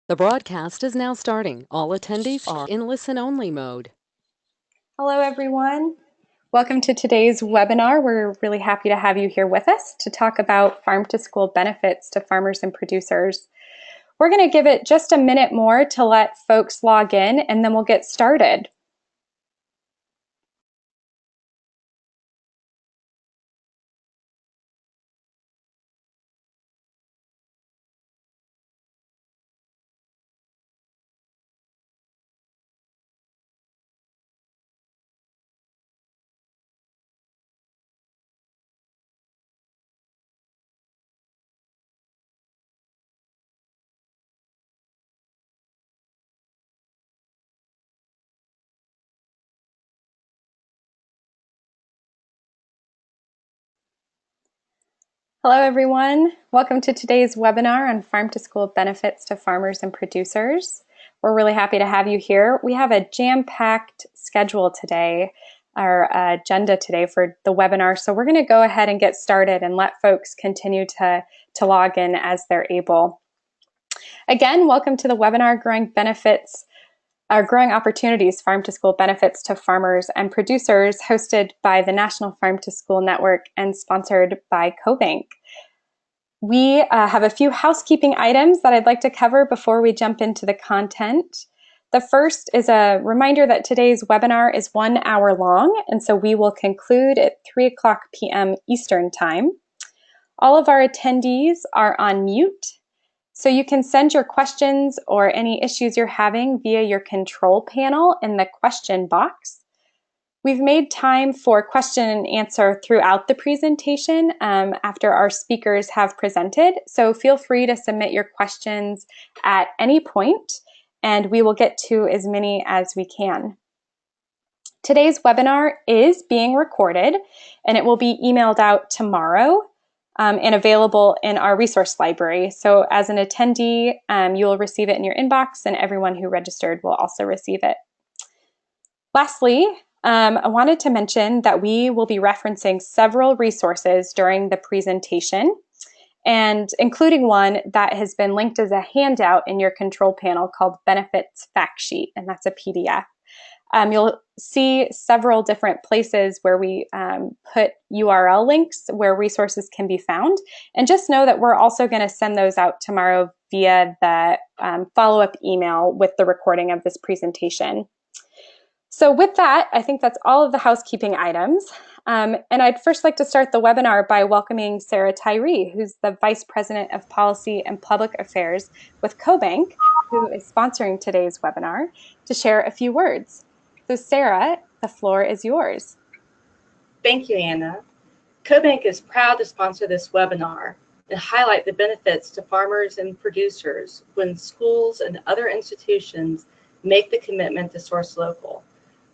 The broadcast is now starting. All attendees are in listen-only mode. Hello, everyone. Welcome to today's webinar. We're really happy to have you here with us to talk about farm-to-school benefits to farmers and producers. We're going to give it just a minute more to let folks log in, and then we'll get started. Hello, everyone. Welcome to today's webinar on farm-to-school benefits to farmers and producers. We're really happy to have you here. We have a jam-packed schedule today, our agenda today for the webinar. So we're going to go ahead and get started and let folks continue to log in as they're able. Again, welcome to the webinar, Growing Opportunities, Farm-to-School Benefits to Farmers and Producers, hosted by the National Farm-to-School Network and sponsored by CoBank. We have a few housekeeping items that I'd like to cover before we jump into the content. The first is a reminder that today's webinar is 1 hour long, and so we will conclude at 3 p.m. Eastern Time. All of our attendees are on mute, so you can send your questions or any issues you're having via your control panel in the question box. We've made time for question and answer throughout the presentation after our speakers have presented, so feel free to submit your questions at any point, and we will get to as many as we can. Today's webinar is being recorded, and it will be emailed out tomorrow and available in our resource library. So as an attendee, you will receive it in your inbox, and everyone who registered will also receive it. Lastly, I wanted to mention that we will be referencing several resources during the presentation, and including one that has been linked as a handout in your control panel called Benefits Fact Sheet, and that's a PDF. You'll see several different places where we put URL links where resources can be found. And just know that we're also going to send those out tomorrow via the follow-up email with the recording of this presentation. So with that, I think that's all of the housekeeping items. And I'd first like to start the webinar by welcoming Sarah Tyree, who's the Vice President of Policy and Public Affairs with CoBank, who is sponsoring today's webinar, to share a few words. So Sarah, the floor is yours. Thank you, Anna. CoBank is proud to sponsor this webinar and highlight the benefits to farmers and producers when schools and other institutions make the commitment to source local.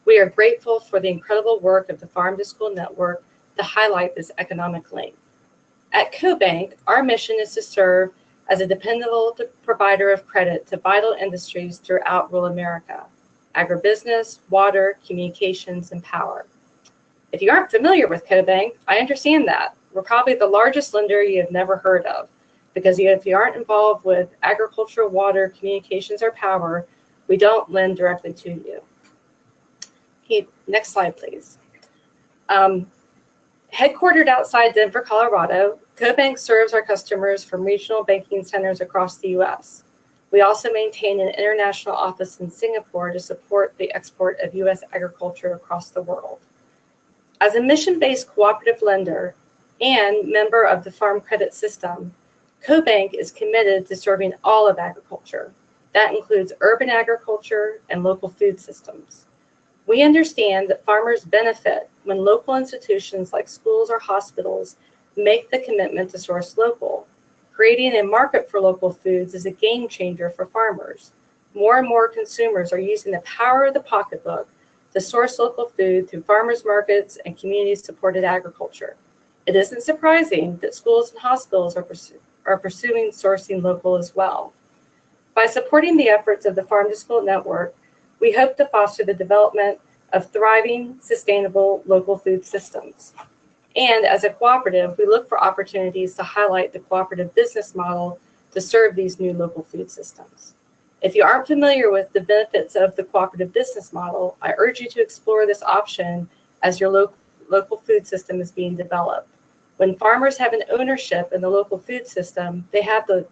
We are grateful for the incredible work of the Farm-to-School Network to highlight this economic link. At CoBank, our mission is to serve as a dependable provider of credit to vital industries throughout rural America: agribusiness, water, communications, and power. If you aren't familiar with CoBank, I understand that. We're probably the largest lender you have never heard of, because if you aren't involved with agriculture, water, communications, or power, we don't lend directly to you. Next slide, please. Headquartered outside Denver, Colorado, CoBank serves our customers from regional banking centers across the U.S. We also maintain an international office in Singapore to support the export of U.S. agriculture across the world. As a mission-based cooperative lender and member of the Farm Credit System, CoBank is committed to serving all of agriculture. That includes urban agriculture and local food systems. We understand that farmers benefit when local institutions like schools or hospitals make the commitment to source local. Creating a market for local foods is a game changer for farmers. More and more consumers are using the power of the pocketbook to source local food through farmers markets and community-supported agriculture. It isn't surprising that schools and hospitals are pursuing sourcing local as well. By supporting the efforts of the Farm-to-School Network, we hope to foster the development of thriving, sustainable local food systems. And as a cooperative, we look for opportunities to highlight the cooperative business model to serve these new local food systems. If you aren't familiar with the benefits of the cooperative business model, I urge you to explore this option as your local food system is being developed. When farmers have an ownership in the local food system, they have the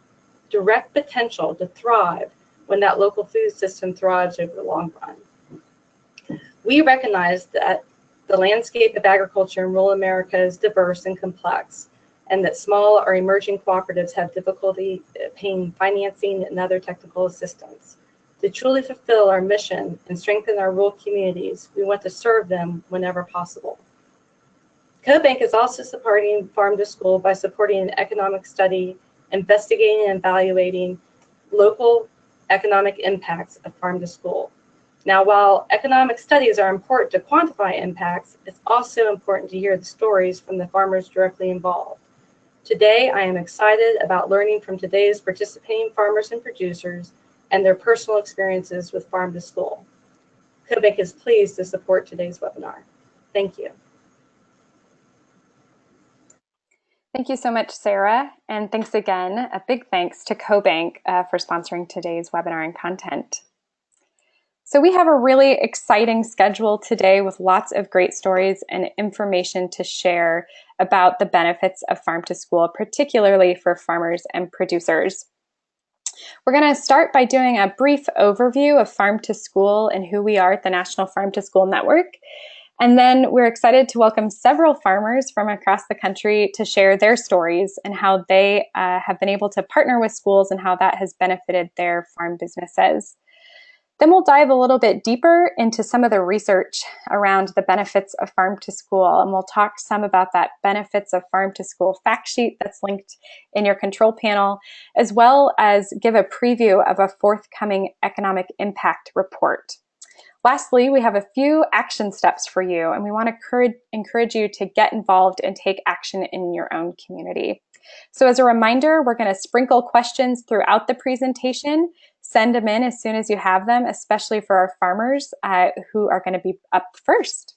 direct potential to thrive when that local food system thrives over the long run. We recognize that the landscape of agriculture in rural America is diverse and complex, and that small or emerging cooperatives have difficulty paying financing and other technical assistance. To truly fulfill our mission and strengthen our rural communities, we want to serve them whenever possible. CoBank is also supporting Farm to School by supporting an economic study, investigating and evaluating local economic impacts of Farm to School. Now, while economic studies are important to quantify impacts, it's also important to hear the stories from the farmers directly involved. Today, I am excited about learning from today's participating farmers and producers and their personal experiences with Farm to School. CoBank is pleased to support today's webinar. Thank you. Thank you so much, Sarah. And thanks again, a big thanks to CoBank for sponsoring today's webinar and content. So we have a really exciting schedule today with lots of great stories and information to share about the benefits of Farm to School, particularly for farmers and producers. We're going to start by doing a brief overview of Farm to School and who we are at the National Farm to School Network. And then we're excited to welcome several farmers from across the country to share their stories and how they have been able to partner with schools and how that has benefited their farm businesses. Then we'll dive a little bit deeper into some of the research around the benefits of Farm to School, and we'll talk some about that benefits of Farm to School fact sheet that's linked in your control panel, as well as give a preview of a forthcoming economic impact report. Lastly, we have a few action steps for you, and we want to encourage you to get involved and take action in your own community. So as a reminder, we're going to sprinkle questions throughout the presentation. Send them in as soon as you have them, especially for our farmers who are going to be up first.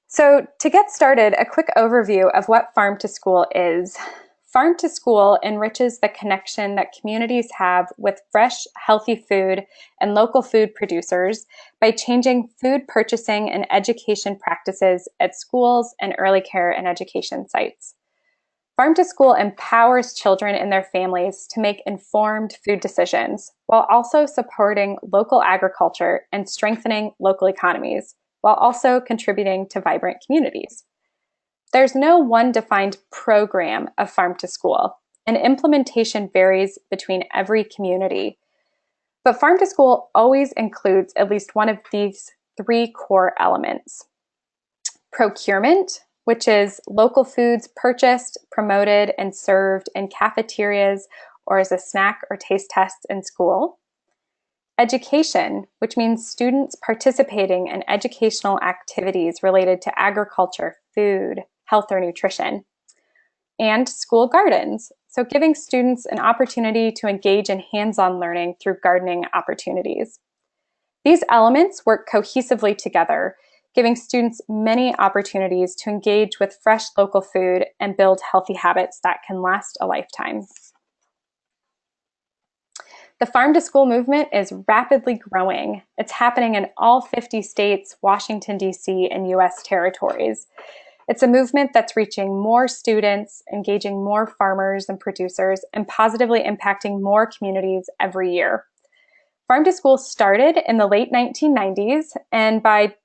So to get started, a quick overview of what Farm to School is. Farm to School enriches the connection that communities have with fresh, healthy food and local food producers by changing food purchasing and education practices at schools and early care and education sites. Farm to School empowers children and their families to make informed food decisions while also supporting local agriculture and strengthening local economies, while also contributing to vibrant communities. There's no one defined program of Farm to School, and implementation varies between every community. But Farm to School always includes at least one of these three core elements. Procurement, which is local foods purchased, promoted, and served in cafeterias or as a snack or taste test in school. Education, which means students participating in educational activities related to agriculture, food, health, or nutrition. And school gardens, so giving students an opportunity to engage in hands-on learning through gardening opportunities. These elements work cohesively together, giving students many opportunities to engage with fresh local food and build healthy habits that can last a lifetime. The Farm to School movement is rapidly growing. It's happening in all 50 states, Washington, D.C., and U.S. territories. It's a movement that's reaching more students, engaging more farmers and producers, and positively impacting more communities every year. Farm to School started in the late 1990s, and by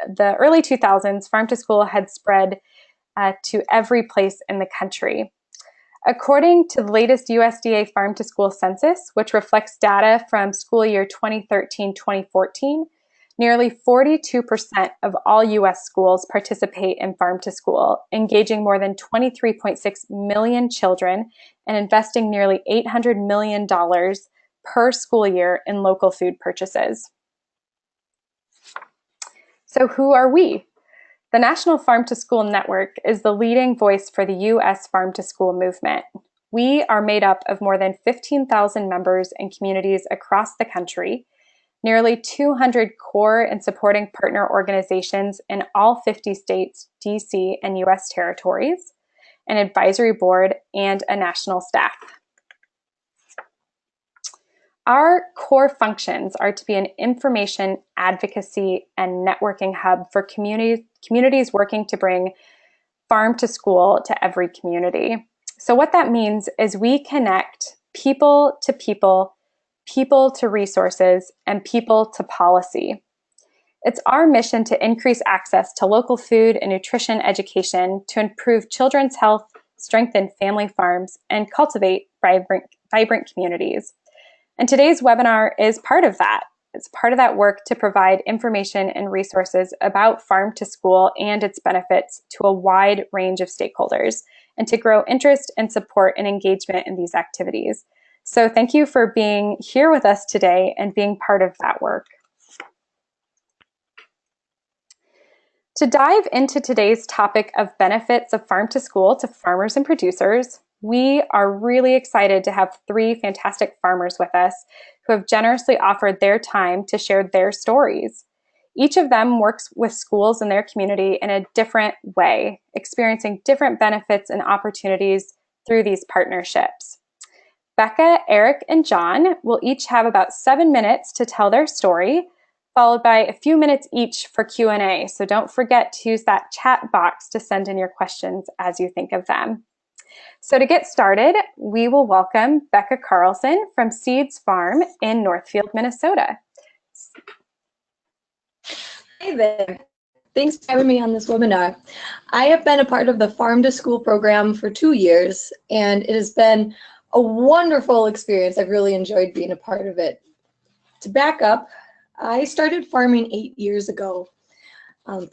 the early 2000s, Farm to School had spread to every place in the country. According to the latest USDA Farm to School census, which reflects data from school year 2013-2014, nearly 42% of all U.S. schools participate in Farm to School, engaging more than 23.6 million children and investing nearly $800 million per school year in local food purchases. So who are we? The National Farm to School Network is the leading voice for the U.S. Farm to School movement. We are made up of more than 15,000 members in communities across the country, nearly 200 core and supporting partner organizations in all 50 states, DC, and US territories, an advisory board, and a national staff. Our core functions are to be an information, advocacy, and networking hub for communities working to bring farm to school to every community. So what that means is we connect people to people, people to resources, and people to policy. It's our mission to increase access to local food and nutrition education to improve children's health, strengthen family farms, and cultivate vibrant communities. And today's webinar is part of that. It's part of that work to provide information and resources about farm to school and its benefits to a wide range of stakeholders, and to grow interest and support and engagement in these activities. So thank you for being here with us today and being part of that work. To dive into today's topic of benefits of farm to school to farmers and producers, we are really excited to have three fantastic farmers with us who have generously offered their time to share their stories. Each of them works with schools in their community in a different way, experiencing different benefits and opportunities through these partnerships. Becca, Eric, and John will each have about 7 minutes to tell their story, followed by a few minutes each for Q&A. So don't forget to use that chat box to send in your questions as you think of them. So to get started, we will welcome Becca Carlson from Seeds Farm in Northfield, Minnesota. Hi there. Thanks for having me on this webinar. I have been a part of the Farm to School program for 2 years, and it has been a wonderful experience. I've really enjoyed being a part of it. To back up, I started farming 8 years ago.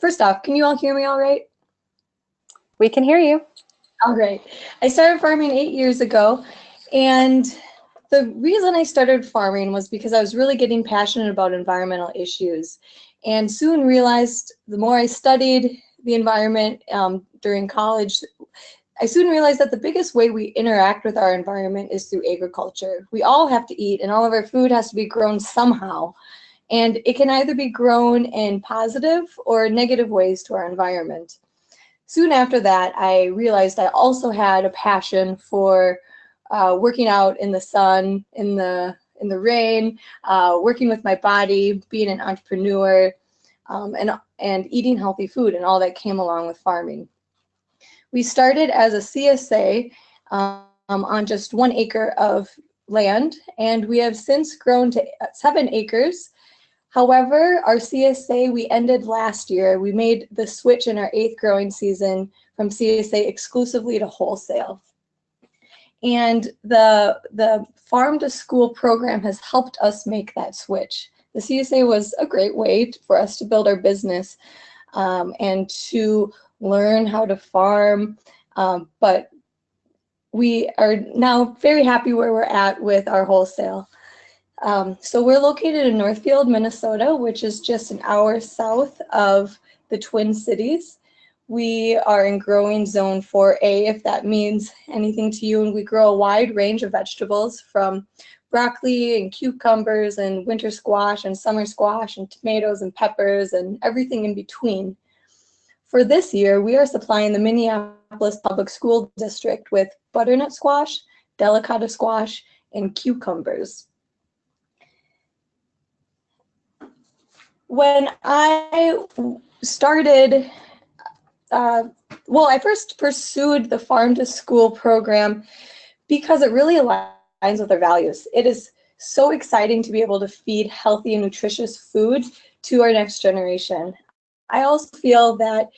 First off, can you all hear me all right? We can hear you. All right. I started farming 8 years ago, and the reason I started farming was because I was really getting passionate about environmental issues, and soon realized the more I studied the environment during college, I soon realized that the biggest way we interact with our environment is through agriculture. We all have to eat, and all of our food has to be grown somehow. And it can either be grown in positive or negative ways to our environment. Soon after that, I realized I also had a passion for working out in the sun, in the rain, working with my body, being an entrepreneur, and eating healthy food and all that came along with farming. We started as a CSA on just 1 acre of land, and we have since grown to 7 acres. However, our CSA, we ended last year. We made the switch in our 8th growing season from CSA exclusively to wholesale. And the Farm to School program has helped us make that switch. The CSA was a great way for us to build our business and to learn how to farm, but we are now very happy where we're at with our wholesale. So we're located in Northfield, Minnesota, which is just an hour south of the Twin Cities. We are in growing zone 4A, if that means anything to you, and we grow a wide range of vegetables from broccoli and cucumbers and winter squash and summer squash and tomatoes and peppers and everything in between. For this year, we are supplying the Minneapolis Public School District with butternut squash, delicata squash, and cucumbers. When I started, I first pursued the Farm to School program because it really aligns with our values. It is so exciting to be able to feed healthy and nutritious food to our next generation. I also feel that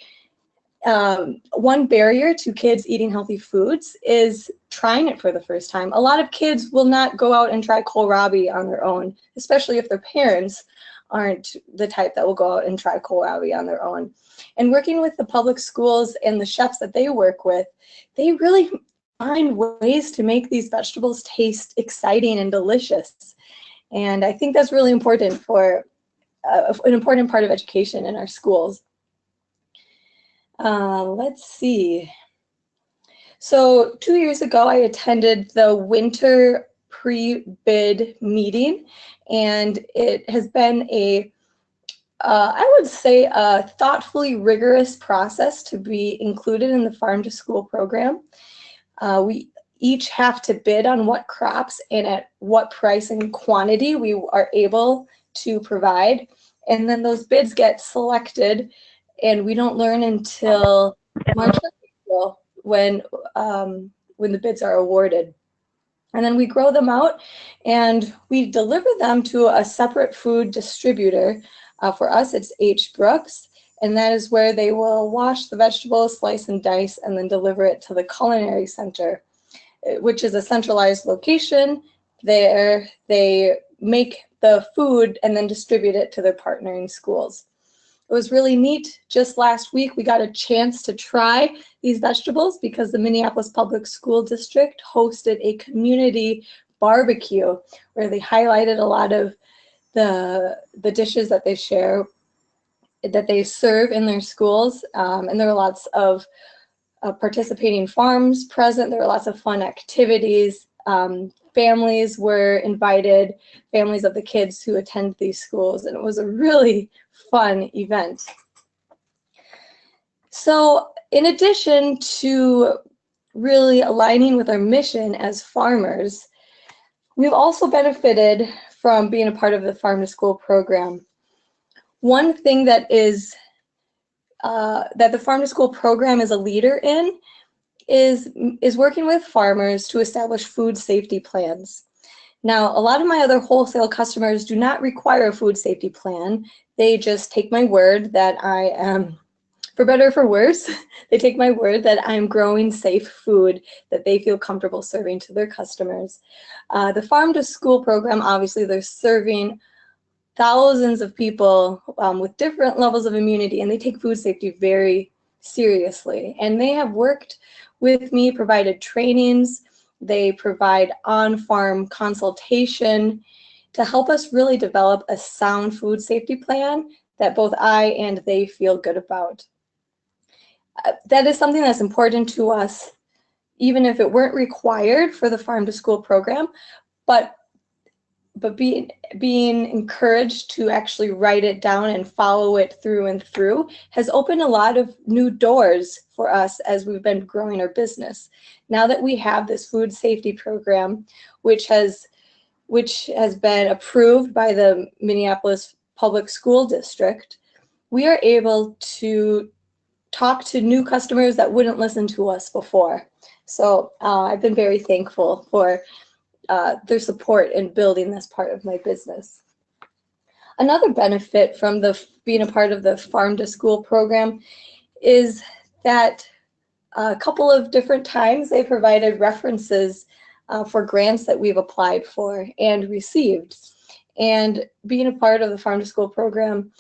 one barrier to kids eating healthy foods is trying it for the first time. A lot of kids will not go out and try kohlrabi on their own, especially if their parents aren't the type that will go out and try kohlrabi on their own. And working with the public schools and the chefs that they work with, they really find ways to make these vegetables taste exciting and delicious. And I think that's really important for an important part of education in our schools. Let's see. So 2 years ago, I attended the winter pre-bid meeting, and it has been I would say a thoughtfully rigorous process to be included in the Farm to School program. each have to bid on what crops and at what price and quantity we are able to provide. And then those bids get selected, and we don't learn until March or April when the bids are awarded. And then we grow them out and we deliver them to a separate food distributor. For us, it's H. Brooks, and that is where they will wash the vegetables, slice and dice, and then deliver it to the Culinary Center, which is a centralized location. There they make the food and then distribute it to their partnering schools. It was really neat. Just last week, we got a chance to try these vegetables because the Minneapolis Public School District hosted a community barbecue where they highlighted a lot of the dishes that they share, that they serve in their schools. And there were lots of participating farms present. There were lots of fun activities. Families were invited, families of the kids who attend these schools, and it was a really fun event. So in addition to really aligning with our mission as farmers, we've also benefited from being a part of the Farm to School program. One thing that is that the Farm to School program is a leader in is working with farmers to establish food safety plans. Now, a lot of my other wholesale customers do not require a food safety plan. They just take my word that I am, for better or for worse, they take my word that I'm growing safe food that they feel comfortable serving to their customers. The Farm to School program, obviously, they're serving thousands of people with different levels of immunity, and they take food safety very seriously. And they have worked with me, provided trainings, they provide on-farm consultation to help us really develop a sound food safety plan that both I and they feel good about. That is something that's important to us, even if it weren't required for the Farm to School program, but being encouraged to actually write it down and follow it through and through has opened a lot of new doors for us as we've been growing our business. Now that we have this food safety program, which has been approved by the Minneapolis Public School District, we are able to talk to new customers that wouldn't listen to us before. So I've been very thankful for their support in building this part of my business. Another benefit from being a part of the Farm to School program is that a couple of different times they provided references for grants that we've applied for and received. And being a part of the Farm to School program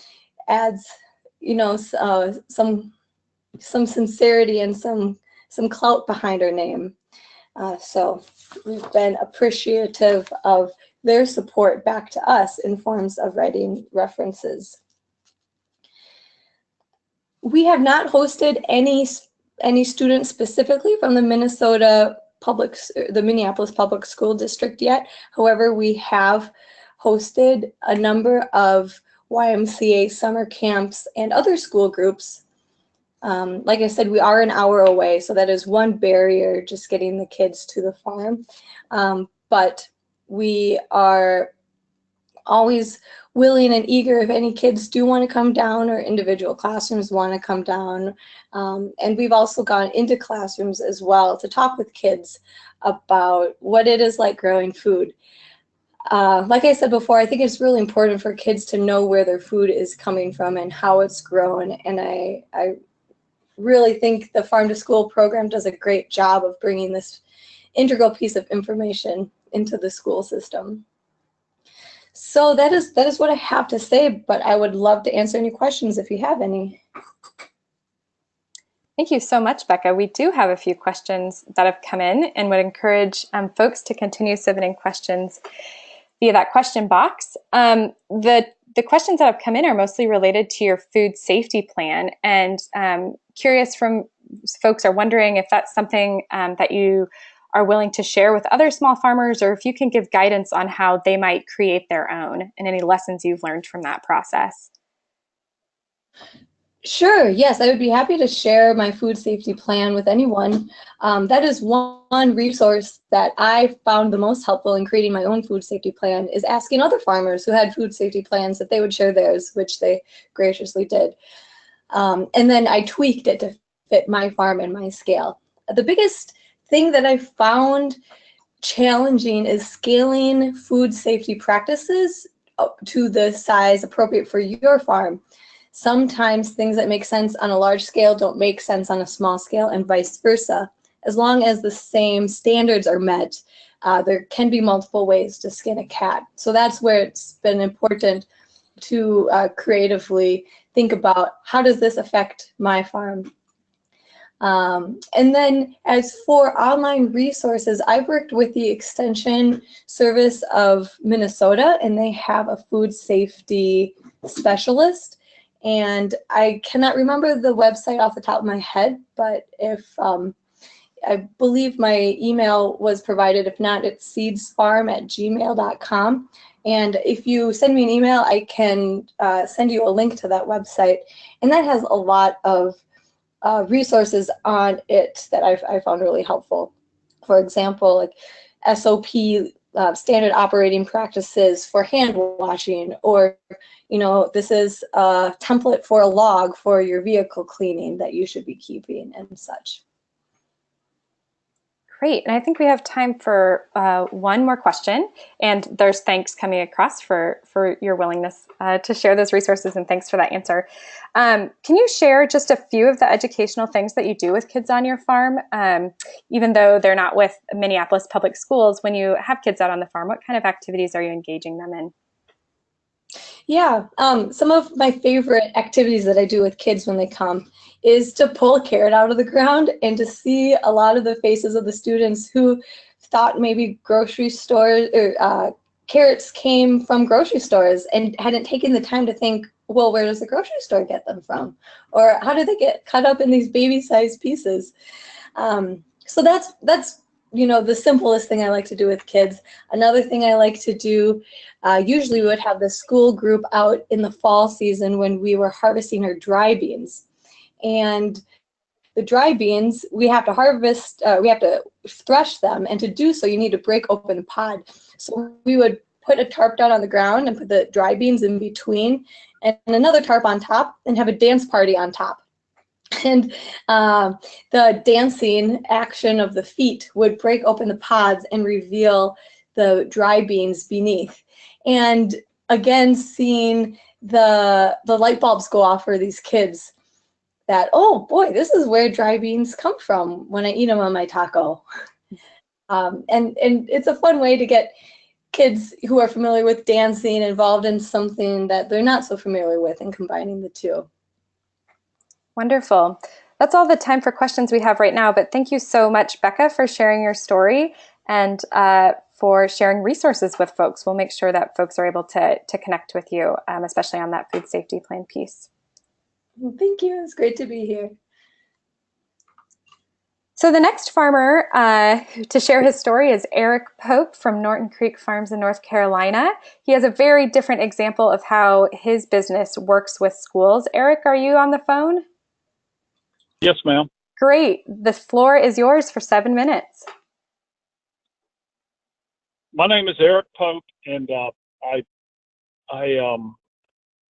adds, some sincerity and some clout behind our name. So we've been appreciative of their support back to us in forms of writing references. We have not hosted any students specifically from the Minneapolis Public School District yet. However, we have hosted a number of YMCA summer camps and other school groups. Like I said, we are an hour away, so that is one barrier, just getting the kids to the farm. But we are always willing and eager if any kids do want to come down or individual classrooms want to come down. And we've also gone into classrooms as well to talk with kids about what it is like growing food. Like I said before, I think it's really important for kids to know where their food is coming from and how it's grown. And I really think the Farm to School program does a great job of bringing this integral piece of information into the school system. So that is what I have to say, but I would love to answer any questions if you have any. Thank you so much, Becca. We do have a few questions that have come in and would encourage folks to continue submitting questions via that question box. The questions that have come in are mostly related to your food safety plan, and curious from folks are wondering if that's something that you are willing to share with other small farmers, or if you can give guidance on how they might create their own and any lessons you've learned from that process. Sure, yes, I would be happy to share my food safety plan with anyone. That is one resource that I found the most helpful in creating my own food safety plan, is asking other farmers who had food safety plans that they would share theirs, which they graciously did. And then I tweaked it to fit my farm and my scale. The biggest thing that I found challenging is scaling food safety practices up to the size appropriate for your farm. Sometimes things that make sense on a large scale don't make sense on a small scale, and vice versa. As long as the same standards are met, there can be multiple ways to skin a cat. So that's where it's been important to creatively think about, how does this affect my farm? And then as for online resources, I've worked with the Extension Service of Minnesota, and they have a food safety specialist. And I cannot remember the website off the top of my head, but if I believe my email was provided. If not, it's seedsfarm@gmail.com. And if you send me an email, I can send you a link to that website. And that has a lot of resources on it that I found really helpful. For example, like SOP, standard operating practices for hand washing, or this is a template for a log for your vehicle cleaning that you should be keeping and such. Great. And I think we have time for one more question. And there's thanks coming across for your willingness to share those resources, and thanks for that answer. Can you share just a few of the educational things that you do with kids on your farm? Even though they're not with Minneapolis Public Schools, when you have kids out on the farm, what kind of activities are you engaging them in? Yeah, some of my favorite activities that I do with kids when they come is to pull a carrot out of the ground and to see a lot of the faces of the students who thought maybe grocery stores or carrots came from grocery stores and hadn't taken the time to think, well, where does the grocery store get them from? Or how do they get cut up in these baby-sized pieces? So that's the simplest thing I like to do with kids. Another thing I like to do, usually we would have the school group out in the fall season when we were harvesting our dry beans. And the dry beans, we have to harvest, we have to thresh them, and to do so you need to break open the pod. So we would put a tarp down on the ground and put the dry beans in between, and another tarp on top, and have a dance party on top. And the dancing action of the feet would break open the pods and reveal the dry beans beneath. And again, seeing the light bulbs go off for these kids, that, oh boy, this is where dry beans come from when I eat them on my taco. And it's a fun way to get kids who are familiar with dancing involved in something that they're not so familiar with, and combining the two. Wonderful. That's all the time for questions we have right now, but thank you so much, Becca, for sharing your story and for sharing resources with folks. We'll make sure that folks are able to connect with you, especially on that food safety plan piece. Well, thank you. It's great to be here. So the next farmer to share his story is Eric Pope from Norton Creek Farms in North Carolina. He has a very different example of how his business works with schools. Eric, are you on the phone? Yes, ma'am. Great. The floor is yours for 7 minutes. My name is Eric Pope, and I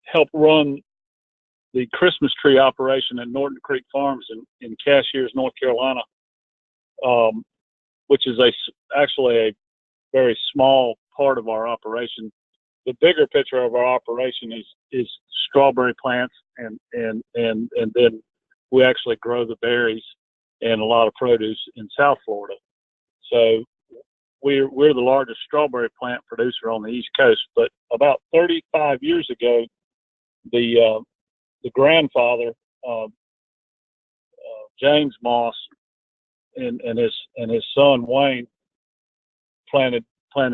help run the Christmas tree operation at Norton Creek Farms in Cashiers, North Carolina, which is actually a very small part of our operation. The bigger picture of our operation is strawberry plants, and then we actually grow the berries and a lot of produce in South Florida. So we're the largest strawberry plant producer on the East Coast. But about 35 years ago, the grandfather, James Moss, and his son Wayne planted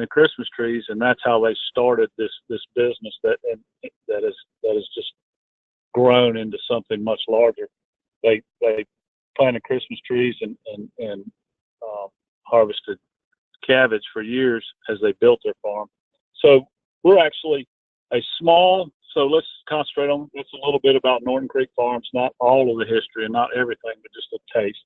Christmas trees, and that's how they started this business that has just grown into something much larger. They planted Christmas trees and harvested cabbage for years as they built their farm. So we're actually a small So let's concentrate on just a little bit about Norton Creek Farms, not all of the history and not everything, but just a taste.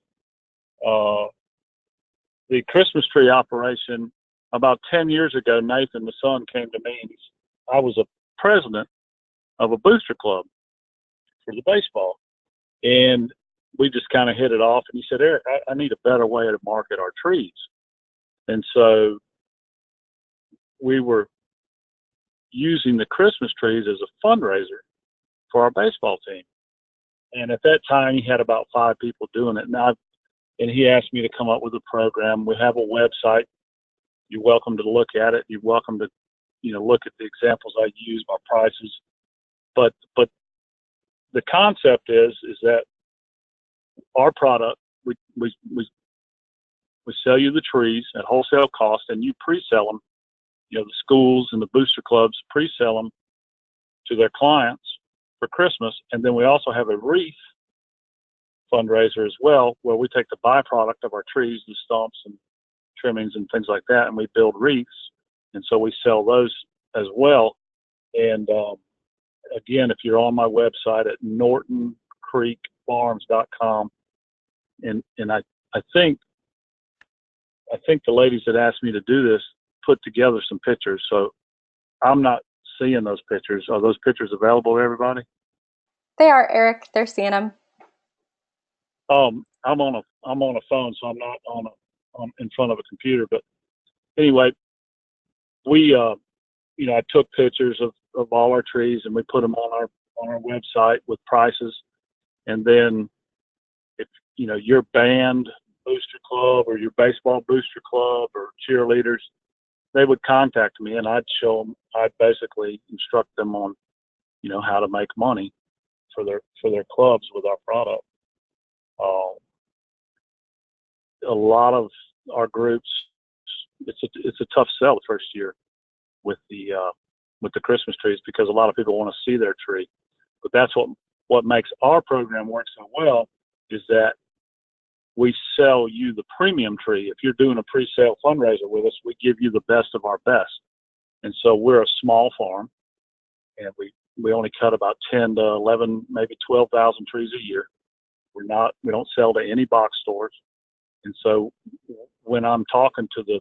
The Christmas tree operation, about 10 years ago, Nathan, the son, came to me, and I was a president of a booster club for the baseball. And we just kind of hit it off. And he said, Eric, I need a better way to market our trees. And so we were using the Christmas trees as a fundraiser for our baseball team. And at that time, he had about 5 people doing it. And he asked me to come up with a program. We have a website. You're welcome to look at it. You're welcome to, look at the examples I use, my prices. But the concept is that our product, we sell you the trees at wholesale cost, and you pre-sell them. The schools and the booster clubs pre-sell them to their clients for Christmas. And then we also have a wreath fundraiser as well, where we take the byproduct of our trees, the stumps and trimmings and things like that, and we build wreaths. And so we sell those as well. And again, if you're on my website at nortoncreekfarms.com, and I think the ladies that asked me to do this put together some pictures. So I'm not seeing those pictures. Are those pictures available to everybody? They are, Eric. They're seeing them. I'm on a phone, so I'm not in front of a computer. But anyway, we I took pictures of all our trees, and we put them on our website with prices. And then if your band booster club or your baseball booster club or cheerleaders, they would contact me, and I'd basically instruct them on how to make money for their clubs with our product. A lot of our groups, it's a tough sell the first year with the Christmas trees, because a lot of people want to see their tree. But that's what makes our program work so well, is that we sell you the premium tree. If you're doing a pre-sale fundraiser with us, we give you the best of our best. And so we're a small farm, and we only cut about 10 to 11, maybe 12,000 trees a year. We don't sell to any box stores. And so when I'm talking to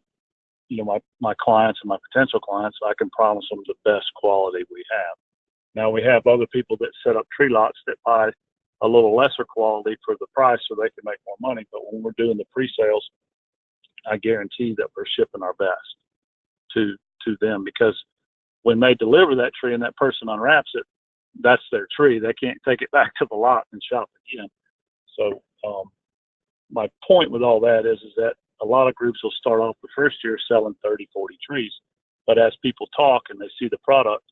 my clients and my potential clients, I can promise them the best quality we have. Now, we have other people that set up tree lots that buy a little lesser quality for the price so they can make more money. But when we're doing the pre-sales, I guarantee that we're shipping our best to them, because when they deliver that tree and that person unwraps it, that's their tree. They can't take it back to the lot and shop again. So my point with all that is that a lot of groups will start off the first year selling 30, 40 trees. But as people talk and they see the product,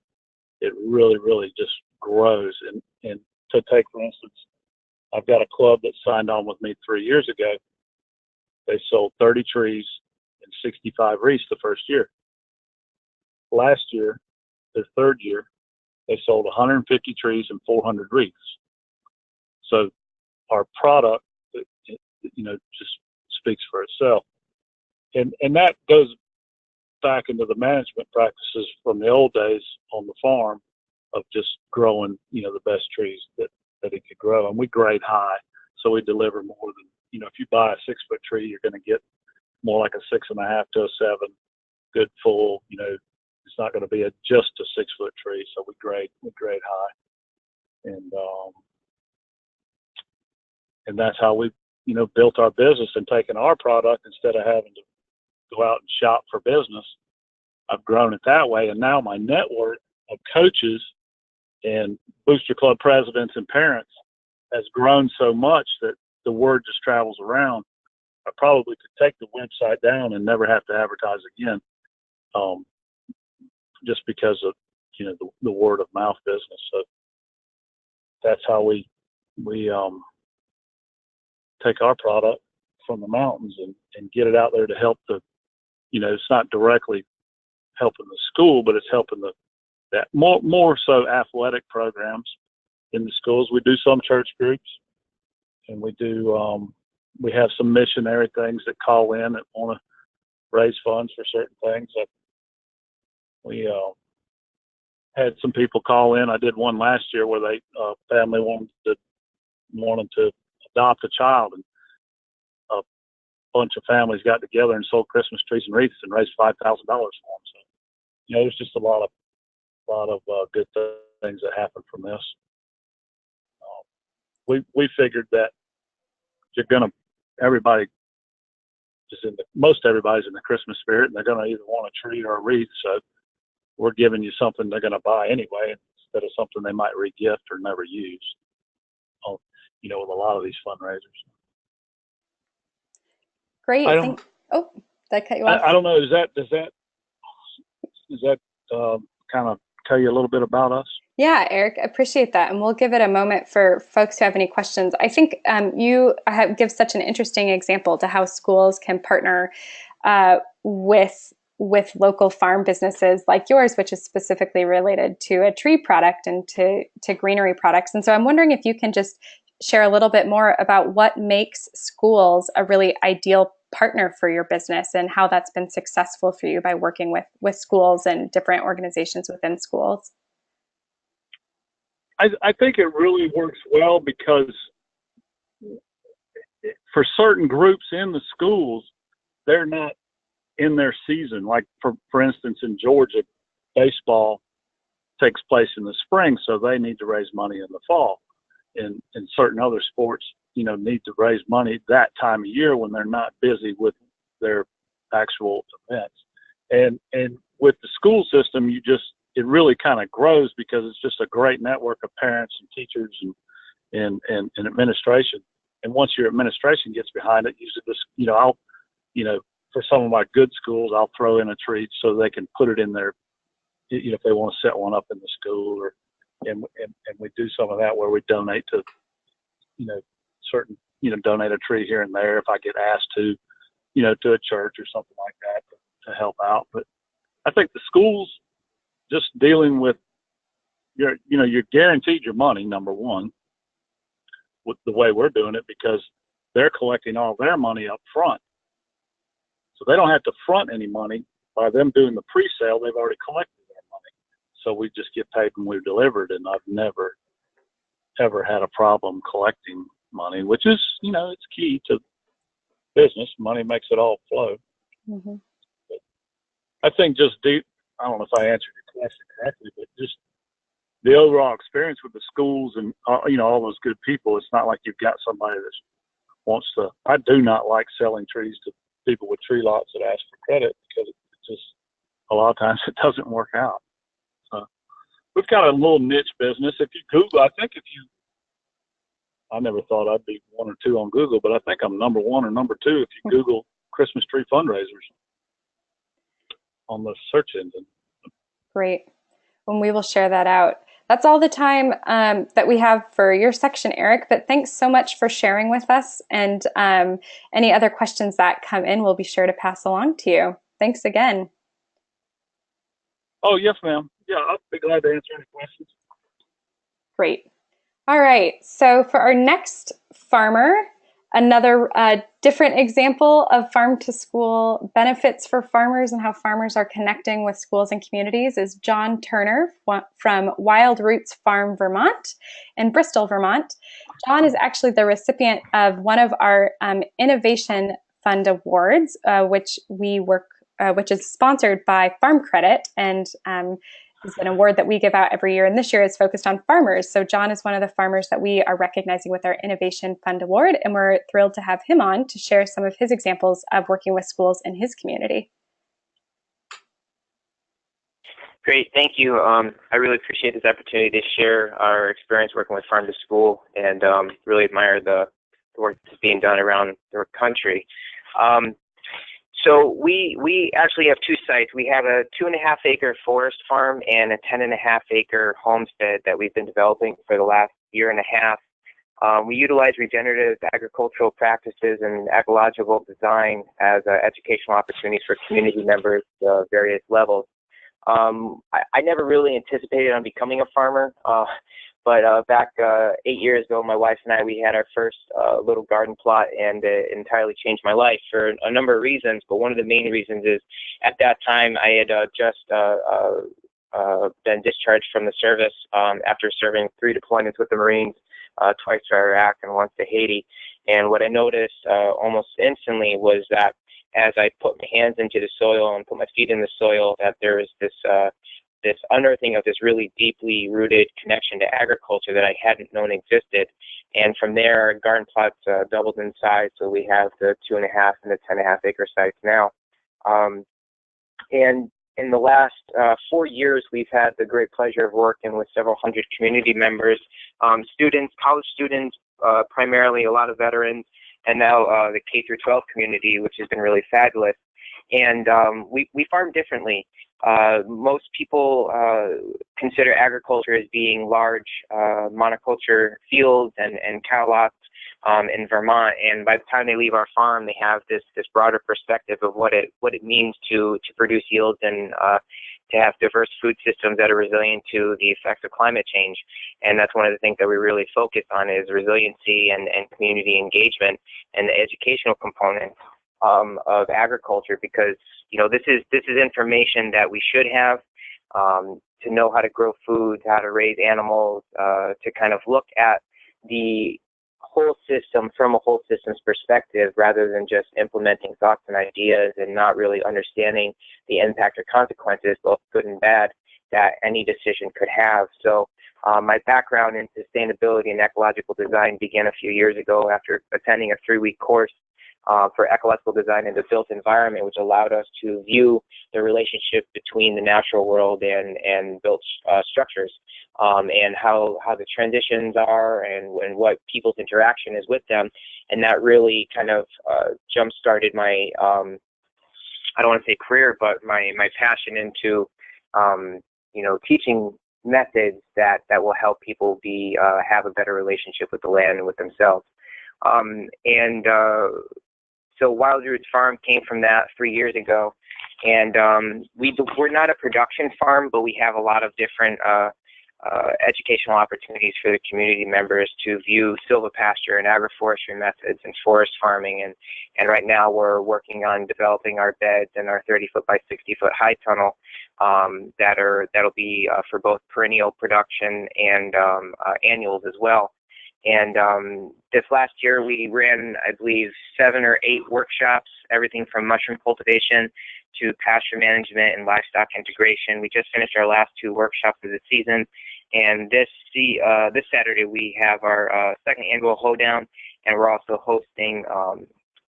it really, really just grows. And to take, for instance, I've got a club that signed on with me 3 years ago. They sold 30 trees and 65 wreaths the first year. Last year, their third year, they sold 150 trees and 400 wreaths. So our product, just speaks for itself. And that goes back into the management practices from the old days on the farm of just growing, the best trees that it could grow. And we grade high, so we deliver more than, if you buy a 6-foot tree, you're going to get more like a 6.5 to a 7, good full, it's not going to be just a 6-foot tree. So we grade high. And that's how we, built our business and taken our product instead of having to go out and shop for business. I've grown it that way. And now my network of coaches and booster club presidents and parents has grown so much that the word just travels around. I probably could take the website down and never have to advertise again, just because of, the word of mouth business. So that's how we take our product from the mountains and get it out there to help it's not directly helping the school, but it's helping that more so athletic programs in the schools. We do some church groups, and we have some missionary things that call in that want to raise funds for certain things. We had some people call in. I did one last year where they family wanted to adopt a child, and a bunch of families got together and sold Christmas trees and wreaths and raised $5,000 for them. So, there's just a lot of good things that happen from this. We figured that everybody most everybody's in the Christmas spirit, and they're going to either want a tree or a wreath. So we're giving you something they're going to buy anyway, instead of something they might re-gift or never use. With a lot of these fundraisers. Great. Did I cut you off? I don't know. Does that kind of tell you a little bit about us? Yeah, Eric, appreciate that. And we'll give it a moment for folks who have any questions. I think you give such an interesting example to how schools can partner with local farm businesses like yours, which is specifically related to a tree product and to greenery products. And so I'm wondering if you can just share a little bit more about what makes schools a really ideal partner for your business and how that's been successful for you by working with schools and different organizations within schools. I think it really works well because for certain groups in the schools, they're not in their season. Like for instance, in Georgia, baseball takes place in the spring, so they need to raise money in the fall. And certain other sports, need to raise money that time of year when they're not busy with their actual events. And with the school system, it really kind of grows because it's just a great network of parents and teachers and administration. And once your administration gets behind it, usually for some of my good schools, I'll throw in a treat so they can put it in their, if they want to set one up in the school, and we do some of that where we donate to, certain, donate a tree here and there if I get asked to, to a church or something like that to help out. But I think the schools, just dealing with you're guaranteed your money, number one, with the way we're doing it, because they're collecting all their money up front. So they don't have to front any money. By them doing the pre-sale, they've already collected their money. So we just get paid when we've delivered, and I've never, ever had a problem collecting money, which is, it's key to business. Money makes it all flow. Mm-hmm. But I think I don't know if I answered your question correctly, but just the overall experience with the schools and, all those good people, it's not like you've got somebody that wants to. I do not like selling trees to people with tree lots that ask for credit, because it just, a lot of times it doesn't work out. So we've got a little niche business. If you Google, I never thought I'd be 1 or 2 on Google, but I think I'm number 1 or number 2 if you Google Christmas tree fundraisers on the search engine. Great. And we will share that out. That's all the time that we have for your section, Eric, but thanks so much for sharing with us. And any other questions that come in, we'll be sure to pass along to you. Thanks again. Oh, yes, ma'am. Yeah, I'll be glad to answer any questions. Great. All right. So for our next farmer, another different example of farm to school benefits for farmers and how farmers are connecting with schools and communities is John Turner from Wild Roots Farm, Vermont in Bristol, Vermont. John is actually the recipient of one of our Innovation Fund Awards, which is sponsored by Farm Credit, and is an award that we give out every year, and this year is focused on farmers. So John is one of the farmers that we are recognizing with our Innovation Fund Award, and we're thrilled to have him on to share some of his examples of working with schools in his community. Great, thank you. I really appreciate this opportunity to share our experience working with Farm to School, and really admire the work that's being done around the country. So we actually have 2 sites. We have a 2.5-acre forest farm and a 10.5-acre homestead that we've been developing for the last 1.5 years. We utilize regenerative agricultural practices and ecological design as educational opportunities for community members at various levels. I never really anticipated on becoming a farmer, but back 8 years ago, my wife and I, we had our first little garden plot, and it entirely changed my life for a number of reasons. But one of the main reasons is at that time I had just been discharged from the service after serving 3 deployments with the Marines, twice to Iraq and once to Haiti. And what I noticed almost instantly was that as I put my hands into the soil and put my feet in the soil, that there was this unearthing of this really deeply rooted connection to agriculture that I hadn't known existed. And from there, our garden plots doubled in size, so we have the 2.5 and the 10.5 acre sites now. And in the last 4 years, we've had the great pleasure of working with several hundred community members, students, college students, primarily a lot of veterans, and now the K through 12 community, which has been really fabulous. And we farm differently. Most people consider agriculture as being large monoculture fields and cow lots in Vermont, and by the time they leave our farm, they have this broader perspective of what it means to produce yields and to have diverse food systems that are resilient to the effects of climate change. And that's one of the things that we really focus on is resiliency and community engagement and the educational component of agriculture, because this is information that we should have to know how to grow food, how to raise animals, to kind of look at the whole system from a whole systems perspective rather than just implementing thoughts and ideas and not really understanding the impact or consequences, both good and bad, that any decision could have. So my background in sustainability and ecological design began a few years ago after attending a 3-week course for ecological design in the built environment, which allowed us to view the relationship between the natural world and built structures, and how the transitions are and what people's interaction is with them. And that really kind of jump-started my, I don't want to say career, but my passion into, teaching methods that will help people have a better relationship with the land and with themselves. So Wild Roots Farm came from that 3 years ago, and we're not a production farm, but we have a lot of different educational opportunities for the community members to view silvopasture and agroforestry methods and forest farming. And right now we're working on developing our beds and our 30-foot by 60-foot high tunnel that'll be for both perennial production and annuals as well. And this last year we ran, I believe, 7 or 8 workshops, everything from mushroom cultivation to pasture management and livestock integration. We just finished our last 2 workshops of the season, and this Saturday we have our second annual hoedown, and we're also hosting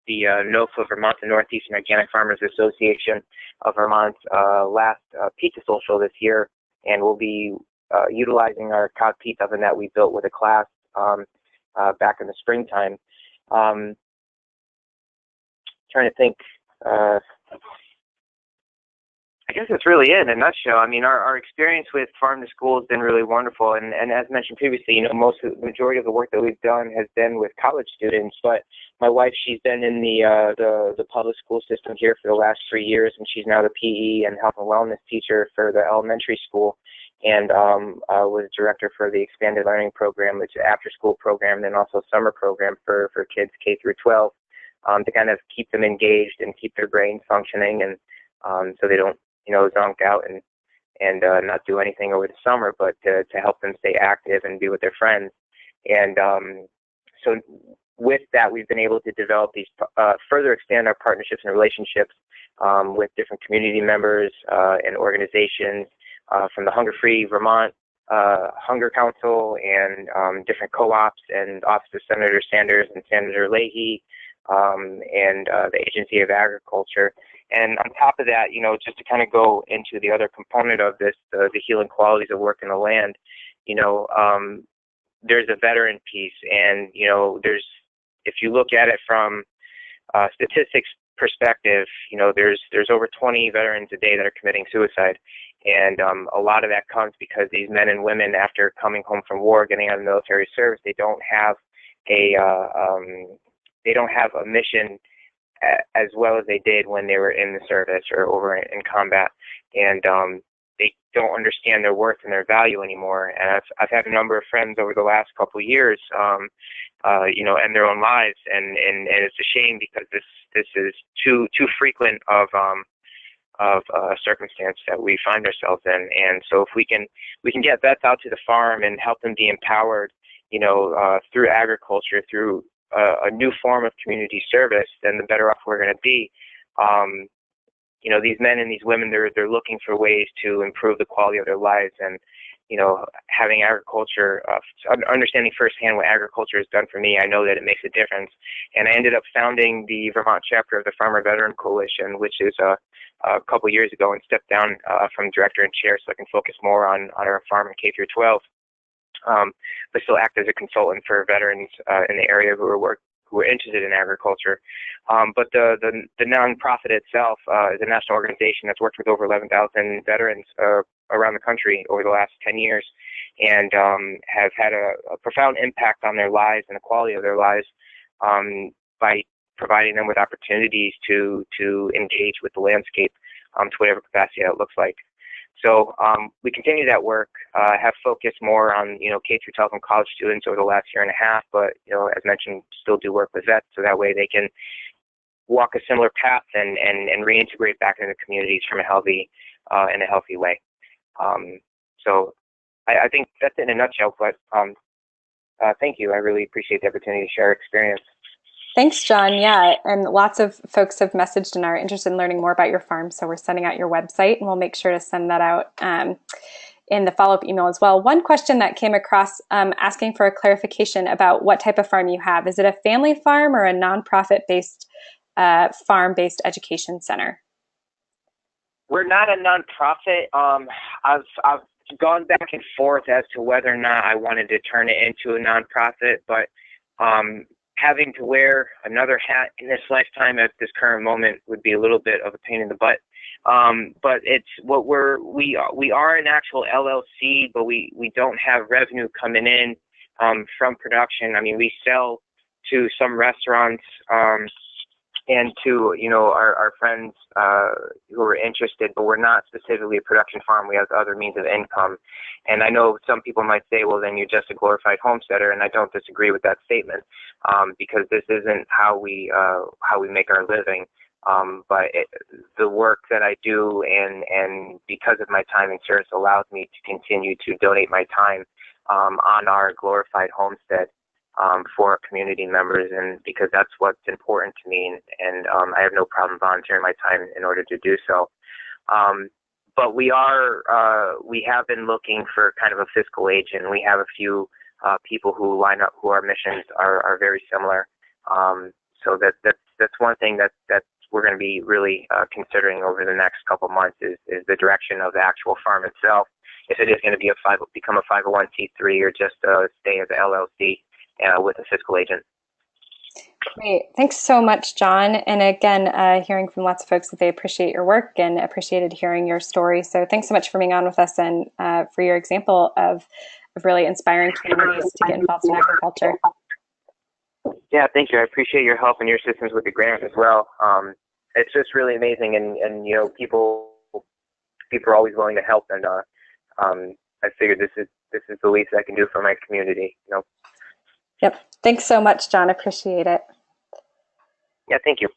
the NOFA, Vermont, the Northeastern Organic Farmers Association of Vermont's last pizza social this year, and we'll be utilizing our cod pizza oven that we built with a class back in the springtime. Trying to think. I guess that's really it in a nutshell. I mean, our experience with Farm to School has been really wonderful, and as mentioned previously, the majority of the work that we've done has been with college students. But my wife, she's been in the public school system here for the last 3 years, and she's now the PE and health and wellness teacher for the elementary school, and was director for the expanded learning program, which is an after-school program, and then also summer program for kids K through 12, to kind of keep them engaged and keep their brains functioning, and so they don't zonk out and not do anything over the summer, but to help them stay active and be with their friends. And so with that, we've been able to develop these, further expand our partnerships and relationships with different community members and organizations from the Hunger Free Vermont Hunger Council and different co-ops and Office of Senator Sanders and Senator Leahy and the Agency of Agriculture. And on top of that, just to kind of go into the other component of this, the healing qualities of work in the land, there's a veteran piece, and if you look at it from statistics perspective, there's over 20 veterans a day that are committing suicide, and a lot of that comes because these men and women, after coming home from war, getting out of military service, they don't have a mission as well as they did when they were in the service or over in combat, and they don't understand their worth and their value anymore. And I've had a number of friends over the last couple of years, end their own lives, and it's a shame because this is too frequent of circumstance that we find ourselves in. And so if we can get vets out to the farm and help them be empowered, through agriculture, through a new form of community service, then the better off we're going to be. These men and these women, they're looking for ways to improve the quality of their lives, and having agriculture, understanding firsthand what agriculture has done for me, I know that it makes a difference. And I ended up founding the Vermont chapter of the Farmer Veteran Coalition, which is a couple years ago, and stepped down from director and chair so I can focus more on our farm in K through 12, but still act as a consultant for veterans in the area who are interested in agriculture. But the nonprofit itself is a national organization that's worked with over 11,000 veterans around the country over the last 10 years, and have had a profound impact on their lives and the quality of their lives by providing them with opportunities to engage with the landscape to whatever capacity that looks like. So we continue that work, have focused more on, K through 12 and college students over the last year and a half, but, as mentioned, still do work with vets so that way they can walk a similar path and reintegrate back into the communities from in a healthy way. So I think that's it in a nutshell, but thank you. I really appreciate the opportunity to share experience. Thanks, John. Yeah, and lots of folks have messaged and are interested in learning more about your farm, so we're sending out your website, and we'll make sure to send that out in the follow-up email as well. One question that came across asking for a clarification about what type of farm you have. Is it a family farm or a nonprofit-based farm-based education center? We're not a nonprofit. I've gone back and forth as to whether or not I wanted to turn it into a nonprofit, but having to wear another hat in this lifetime at this current moment would be a little bit of a pain in the butt. But it's what we are an actual LLC, but we don't have revenue coming in from production. I mean, we sell to some restaurants and to our friends who are interested, but we're not specifically a production farm. We have other means of income. And I know some people might say, well, then you're just a glorified homesteader, and I don't disagree with that statement, because this isn't how we make our living. But the work that I do, and because of my time in service, allows me to continue to donate my time on our glorified homestead for our community members, and because that's what's important to me, and I have no problem volunteering my time in order to do so. But we have been looking for kind of a fiscal agent. We have a few people who line up, who our missions are very similar. So that's one thing that we're going to be really considering over the next couple of months is the direction of the actual farm itself. If it is going to become a 501c3 or just stay as an LLC with a fiscal agent. Great. Thanks so much, John. And again, hearing from lots of folks that they appreciate your work and appreciated hearing your story. So thanks so much for being on with us and for your example of really inspiring communities to get involved in agriculture. Yeah, thank you. I appreciate your help and your assistance with the grant as well. It's just really amazing, and people are always willing to help, and I figured this is the least I can do for my community. Yep. Thanks so much, John. Appreciate it. Yeah, thank you.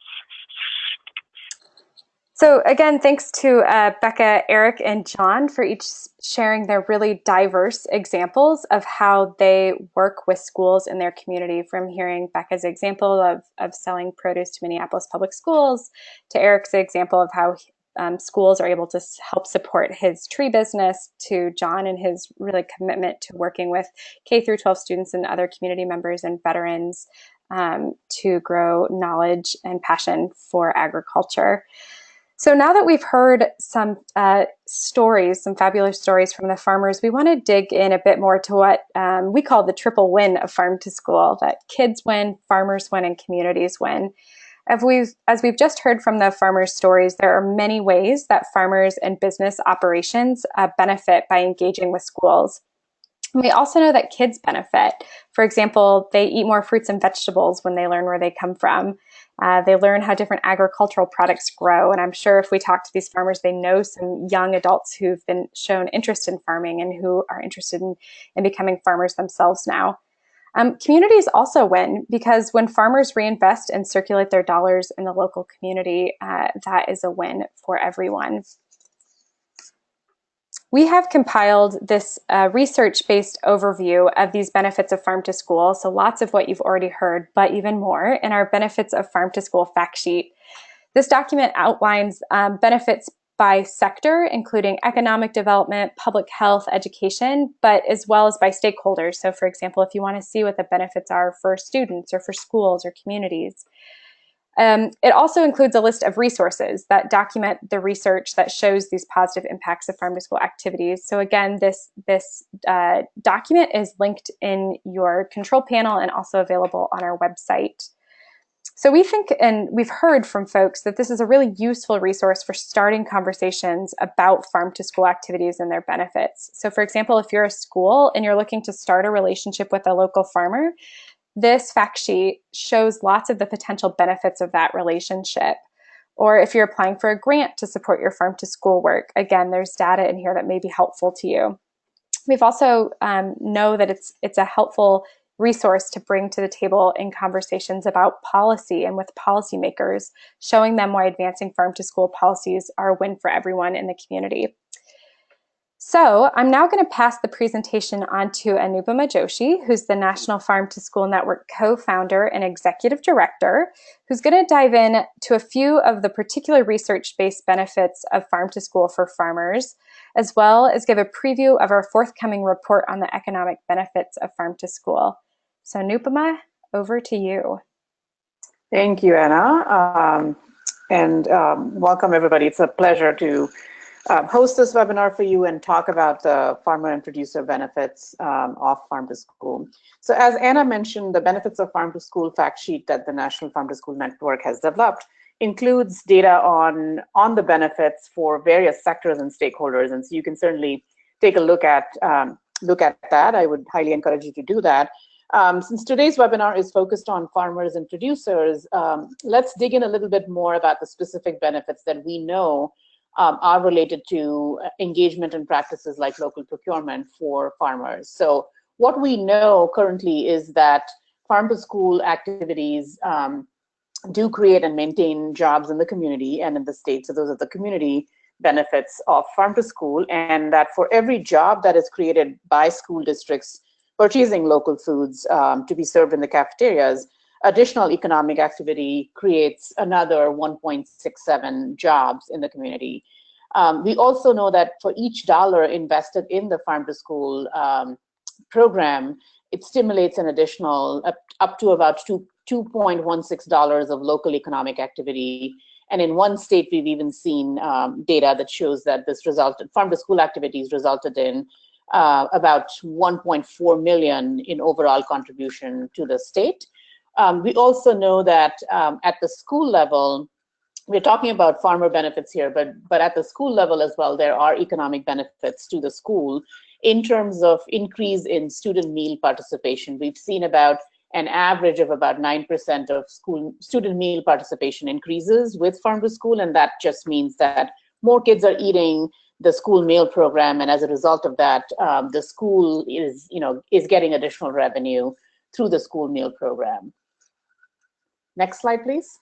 So again, thanks to Becca, Eric, and John for each sharing their really diverse examples of how they work with schools in their community, from hearing Becca's example of selling produce to Minneapolis Public Schools, to Eric's example of how schools are able to help support his tree business, to John and his really commitment to working with K through 12 students and other community members and veterans to grow knowledge and passion for agriculture. So now that we've heard some stories, some fabulous stories from the farmers, we want to dig in a bit more to what we call the triple win of Farm to School, that kids win, farmers win, and communities win. As we've just heard from the farmers' stories, there are many ways that farmers and business operations benefit by engaging with schools. We also know that kids benefit. For example, they eat more fruits and vegetables when they learn where they come from. They learn how different agricultural products grow. And I'm sure if we talk to these farmers, they know some young adults who've been shown interest in farming and who are interested in becoming farmers themselves now. Communities also win because when farmers reinvest and circulate their dollars in the local community, that is a win for everyone. We have compiled this research-based overview of these benefits of farm to school, so lots of what you've already heard, but even more, in our Benefits of Farm to School fact sheet. This document outlines benefits by sector, including economic development, public health, education, but as well as by stakeholders. So for example, if you want to see what the benefits are for students or for schools or communities. It also includes a list of resources that document the research that shows these positive impacts of farm to school activities. So again, this document is linked in your control panel and also available on our website. So we think, and we've heard from folks, that this is a really useful resource for starting conversations about farm to school activities and their benefits. So for example, if you're a school and you're looking to start a relationship with a local farmer, this fact sheet shows lots of the potential benefits of that relationship. Or if you're applying for a grant to support your farm to school work, again, there's data in here that may be helpful to you. We've also know that it's a helpful resource to bring to the table in conversations about policy and with policymakers, showing them why advancing farm to school policies are a win for everyone in the community. So I'm now going to pass the presentation on to Anupama Joshi, who's the National Farm to School Network co-founder and executive director, who's going to dive in to a few of the particular research-based benefits of farm to school for farmers, as well as give a preview of our forthcoming report on the economic benefits of farm to school. So Anupama, over to you. Thank you, Anna, and welcome everybody. It's a pleasure to host this webinar for you and talk about the farmer and producer benefits of farm to school. So as Anna mentioned, the benefits of farm to school fact sheet that the National Farm to School Network has developed includes data on the benefits for various sectors and stakeholders. And so you can certainly take a look at that. I would highly encourage you to do that. Since today's webinar is focused on farmers and producers, let's dig in a little bit more about the specific benefits that we know are related to engagement and practices like local procurement for farmers. So what we know currently is that farm to school activities do create and maintain jobs in the community and in the state. So those are the community benefits of farm to school, and that for every job that is created by school districts purchasing local foods to be served in the cafeterias, additional economic activity creates another 1.67 jobs in the community. We also know that for each dollar invested in the farm to school program, it stimulates an additional up to about $2.16 of local economic activity. And in one state, we've even seen data that shows that this farm to school activities resulted in about 1.4 million in overall contribution to the state. We also know that at the school level, we're talking about farmer benefits here, but at the school level as well, there are economic benefits to the school in terms of increase in student meal participation. We've seen about an average of about 9% of student meal participation increases with farm to school, and that just means that more kids are eating the school meal program, and as a result of that, the school is getting additional revenue through the school meal program. Next slide, please.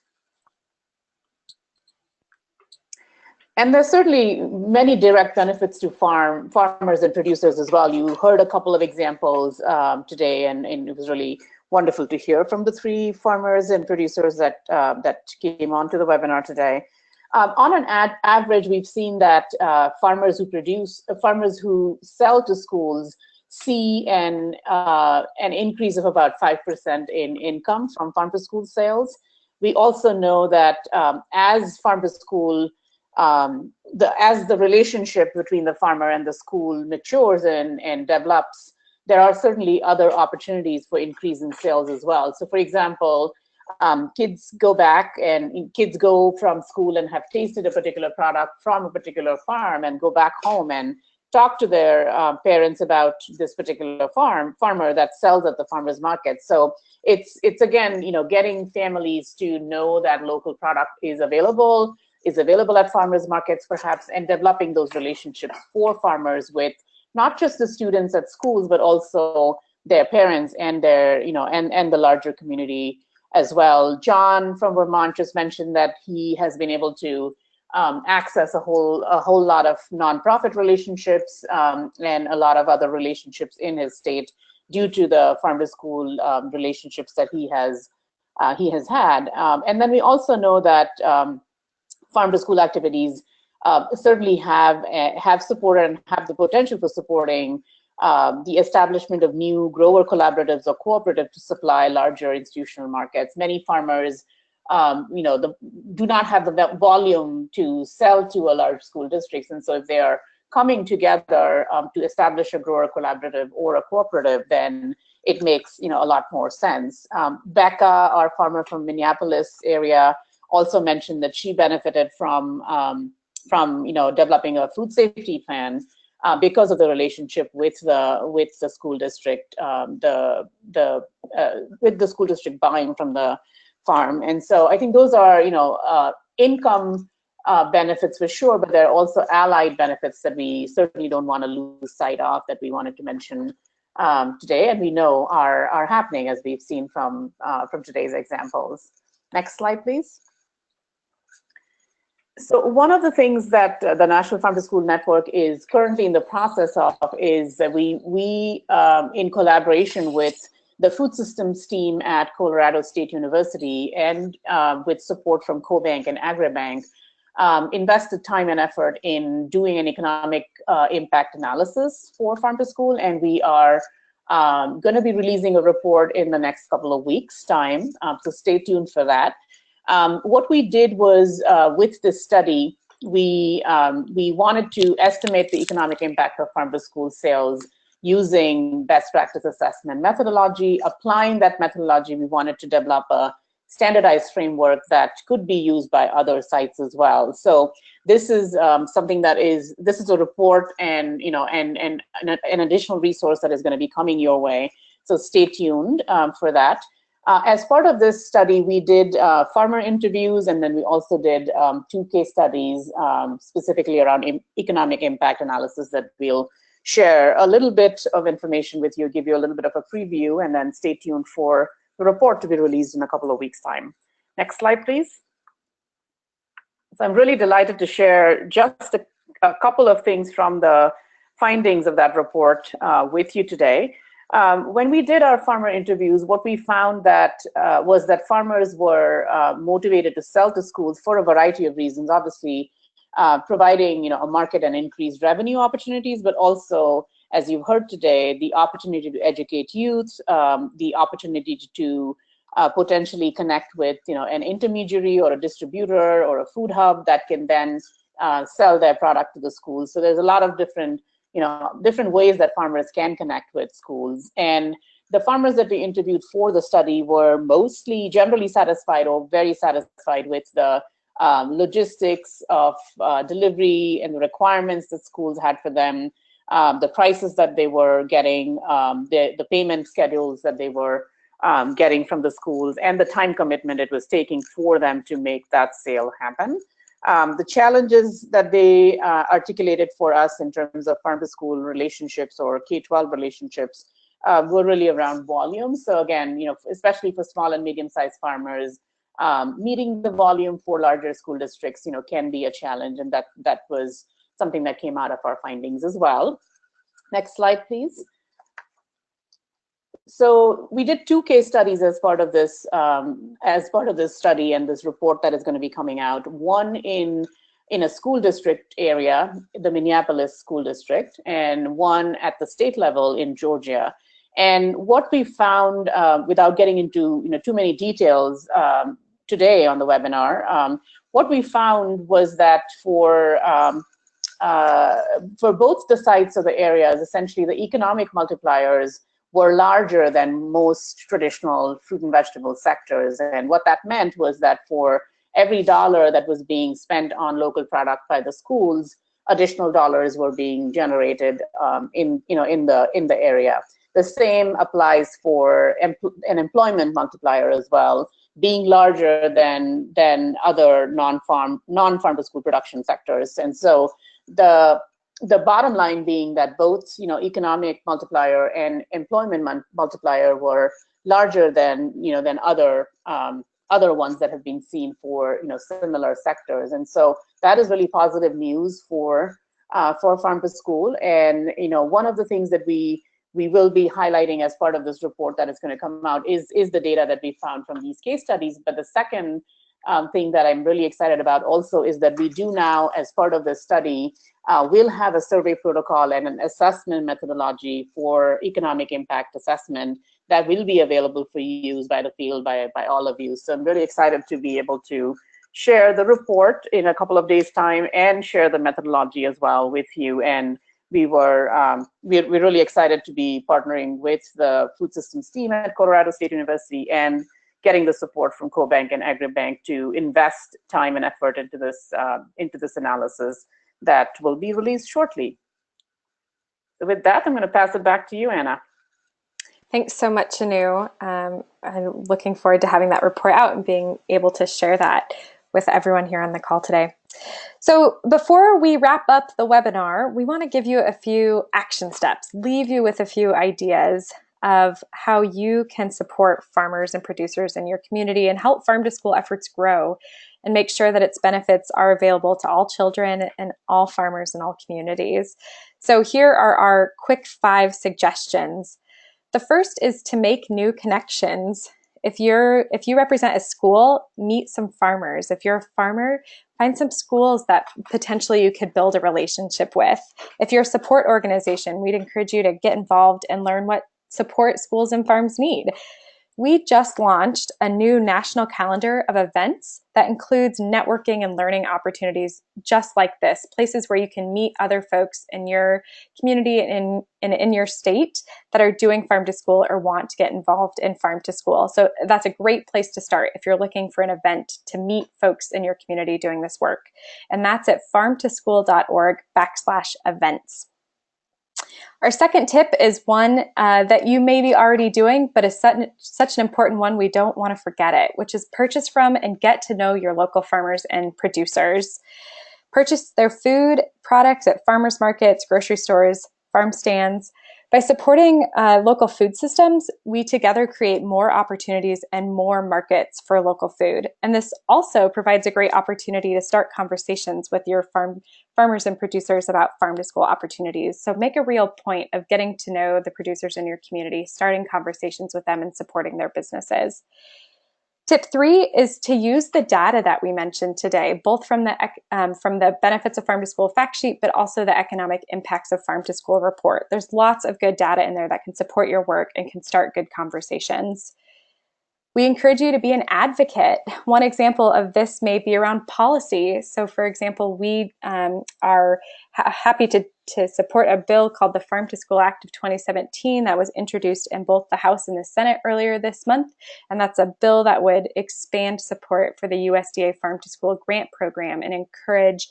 And there's certainly many direct benefits to farmers and producers as well. You heard a couple of examples today, and it was really wonderful to hear from the three farmers and producers that came onto the webinar today. On an average, we've seen that farmers who sell to schools see an increase of about 5% in income from farm to school sales. We also know that as farm to school, as the relationship between the farmer and the school matures and develops, there are certainly other opportunities for increase in sales as well. So for example, kids go from school and have tasted a particular product from a particular farm and go back home and talk to their parents about this particular farmer that sells at the farmer's market. So it's again, getting families to know that local product is available at farmers markets perhaps, and developing those relationships for farmers with not just the students at schools, but also their parents and their, and the larger community as well. John from Vermont just mentioned that he has been able to access a whole lot of nonprofit relationships and a lot of other relationships in his state due to the farm to school relationships that he has had. And then we also know that farm to school activities certainly have supported and have the potential for supporting the establishment of new grower collaboratives or cooperatives to supply larger institutional markets. Many farmers, do not have the volume to sell to a large school districts, and so if they are coming together to establish a grower collaborative or a cooperative, then it makes a lot more sense. Becca, our farmer from Minneapolis area, also mentioned that she benefited from developing a food safety plan because of the relationship with the school district, with the school district buying from the farm. And so I think those are income benefits for sure, but there are also allied benefits that we certainly don't want to lose sight of that we wanted to mention today, and we know are happening, as we've seen from today's examples. Next slide, please. So one of the things that the National Farm to School Network is currently in the process of is that we in collaboration with the food systems team at Colorado State University and with support from CoBank and AgriBank, invested time and effort in doing an economic impact analysis for farm to school, and we are going to be releasing a report in the next couple of weeks' time, so stay tuned for that. What we did was, with this study, we wanted to estimate the economic impact of farm to school sales using best practice assessment methodology. Applying that methodology, we wanted to develop a standardized framework that could be used by other sites as well. So this is something that this is a report and an additional resource that is going to be coming your way. So stay tuned for that. As part of this study, we did farmer interviews, and then we also did 2 case studies specifically around economic impact analysis that we'll share a little bit of information with you, give you a little bit of a preview, and then stay tuned for the report to be released in a couple of weeks' time. Next slide, please. So I'm really delighted to share just a couple of things from the findings of that report with you today. When we did our farmer interviews, what we found was that farmers were motivated to sell to schools for a variety of reasons. Obviously, providing a market and increased revenue opportunities, but also, as you've heard today, the opportunity to educate youth, the opportunity to potentially connect with an intermediary or a distributor or a food hub that can then sell their product to the schools. So there's a lot of different ways that farmers can connect with schools. And the farmers that we interviewed for the study were mostly generally satisfied or very satisfied with the logistics of delivery and the requirements that schools had for them, the prices that they were getting, the payment schedules that they were getting from the schools, and the time commitment it was taking for them to make that sale happen. The challenges that they articulated for us in terms of farm to school relationships or K-12 relationships were really around volume. So again, especially for small and medium-sized farmers, meeting the volume for larger school districts, can be a challenge, and that was something that came out of our findings as well. Next slide, please. So we did 2 case studies as part of this study and this report that is going to be coming out. One in a school district area, the Minneapolis school district, and one at the state level in Georgia. And what we found, without getting into too many details today on the webinar, what we found was that for both the sites of the areas, essentially the economic multipliers were larger than most traditional fruit and vegetable sectors. And what that meant was that for every dollar that was being spent on local product by the schools, additional dollars were being generated in the area. The same applies for an employment multiplier as well, being larger than other non-farm to school production sectors. And so the the bottom line being that both, economic multiplier and employment multiplier were larger than, than other ones that have been seen for, similar sectors. And so that is really positive news for farm to school. And, one of the things that we will be highlighting as part of this report that is going to come out is the data that we found from these case studies. But the second thing that I'm really excited about also is that we do now, as part of this study, we'll have a survey protocol and an assessment methodology for economic impact assessment that will be available for use by the field, by all of you. So I'm really excited to be able to share the report in a couple of days' time and share the methodology as well with you. And we're really excited to be partnering with the food systems team at Colorado State University and getting the support from CoBank and AgriBank to invest time and effort into this analysis that will be released shortly. So with that, I'm going to pass it back to you, Anna. Thanks so much, Anu. I'm looking forward to having that report out and being able to share that with everyone here on the call today. So before we wrap up the webinar, we want to give you a few action steps, leave you with a few ideas of how you can support farmers and producers in your community and help farm to school efforts grow and make sure that its benefits are available to all children and all farmers in all communities. So here are our quick 5 suggestions. The first is to make new connections. If you represent a school, meet some farmers. If you're a farmer, find some schools that potentially you could build a relationship with. If you're a support organization, we'd encourage you to get involved and learn what support schools and farms need. We just launched a new national calendar of events that includes networking and learning opportunities just like this, places where you can meet other folks in your community and in your state that are doing farm to school or want to get involved in farm to school. So that's a great place to start if you're looking for an event to meet folks in your community doing this work. And that's at farmtoschool.org/events. Our second tip is one that you may be already doing, but is such an important one we don't want to forget it, which is purchase from and get to know your local farmers and producers. Purchase their food products at farmers markets, grocery stores, farm stands. By supporting local food systems, we together create more opportunities and more markets for local food. And this also provides a great opportunity to start conversations with your farmers and producers about farm to school opportunities. So make a real point of getting to know the producers in your community, starting conversations with them and supporting their businesses. Tip 3 is to use the data that we mentioned today, both from the Benefits of Farm to School fact sheet, but also the Economic Impacts of Farm to School report. There's lots of good data in there that can support your work and can start good conversations. We encourage you to be an advocate. One example of this may be around policy. So for example, we are happy to support a bill called the Farm to School Act of 2017 that was introduced in both the House and the Senate earlier this month. And that's a bill that would expand support for the USDA Farm to School grant program and encourage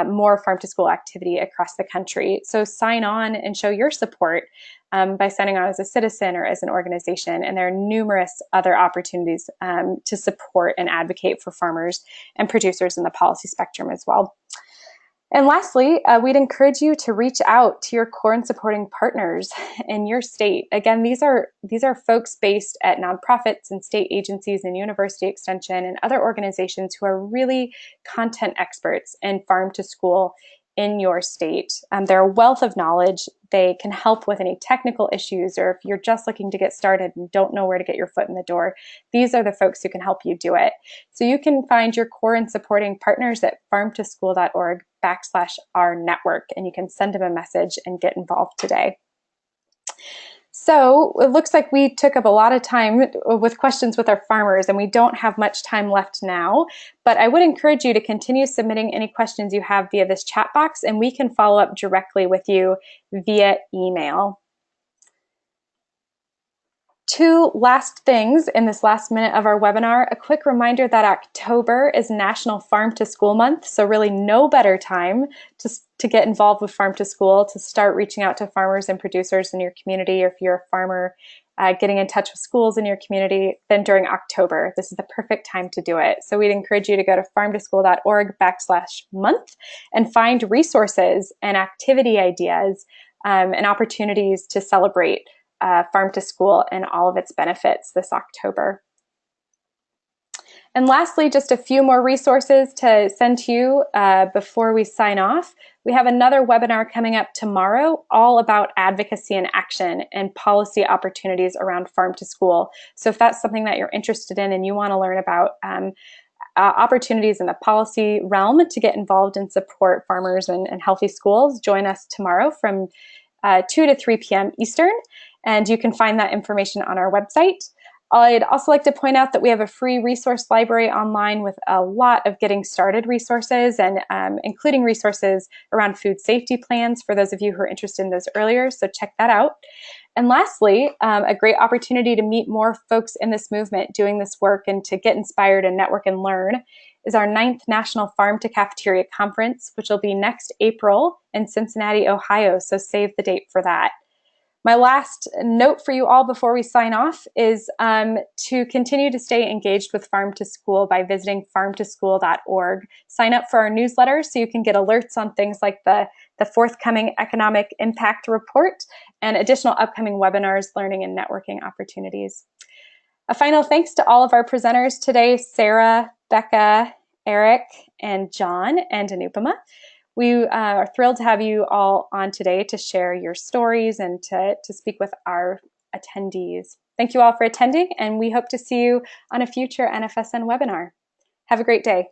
more farm to school activity across the country. So sign on and show your support by signing on as a citizen or as an organization. And there are numerous other opportunities to support and advocate for farmers and producers in the policy spectrum as well. And lastly, we'd encourage you to reach out to your core and supporting partners in your state. Again, these are folks based at nonprofits and state agencies and university extension and other organizations who are really content experts in farm to school in your state. They're a wealth of knowledge. They can help with any technical issues, or if you're just looking to get started and don't know where to get your foot in the door, these are the folks who can help you do it. So you can find your core and supporting partners at farmtoschool.org/our network, and you can send them a message and get involved today. So it looks like we took up a lot of time with questions with our farmers, and we don't have much time left now, but I would encourage you to continue submitting any questions you have via this chat box, and we can follow up directly with you via email. 2 last things in this last minute of our webinar. A quick reminder that October is National Farm to School Month, so really no better time to get involved with Farm to School, to start reaching out to farmers and producers in your community, or if you're a farmer getting in touch with schools in your community, then during October, this is the perfect time to do it. So we'd encourage you to go to farmtoschool.org/month and find resources and activity ideas and opportunities to celebrate Farm to School and all of its benefits this October. And lastly, just a few more resources to send to you before we sign off. We have another webinar coming up tomorrow all about advocacy and action and policy opportunities around Farm to School. So if that's something that you're interested in and you want to learn about opportunities in the policy realm to get involved and support farmers and healthy schools, join us tomorrow from 2 to 3 p.m. Eastern. And you can find that information on our website. I'd also like to point out that we have a free resource library online with a lot of getting started resources and including resources around food safety plans for those of you who are interested in those earlier, so check that out. And lastly, a great opportunity to meet more folks in this movement doing this work and to get inspired and network and learn is our 9th National Farm to Cafeteria Conference, which will be next April in Cincinnati, Ohio, so save the date for that. My last note for you all before we sign off is to continue to stay engaged with Farm to School by visiting farmtoschool.org. Sign up for our newsletter so you can get alerts on things like the forthcoming Economic Impact Report and additional upcoming webinars, learning, and networking opportunities. A final thanks to all of our presenters today, Sarah, Becca, Eric, and John, and Anupama. We are thrilled to have you all on today to share your stories and to speak with our attendees. Thank you all for attending, and we hope to see you on a future NFSN webinar. Have a great day.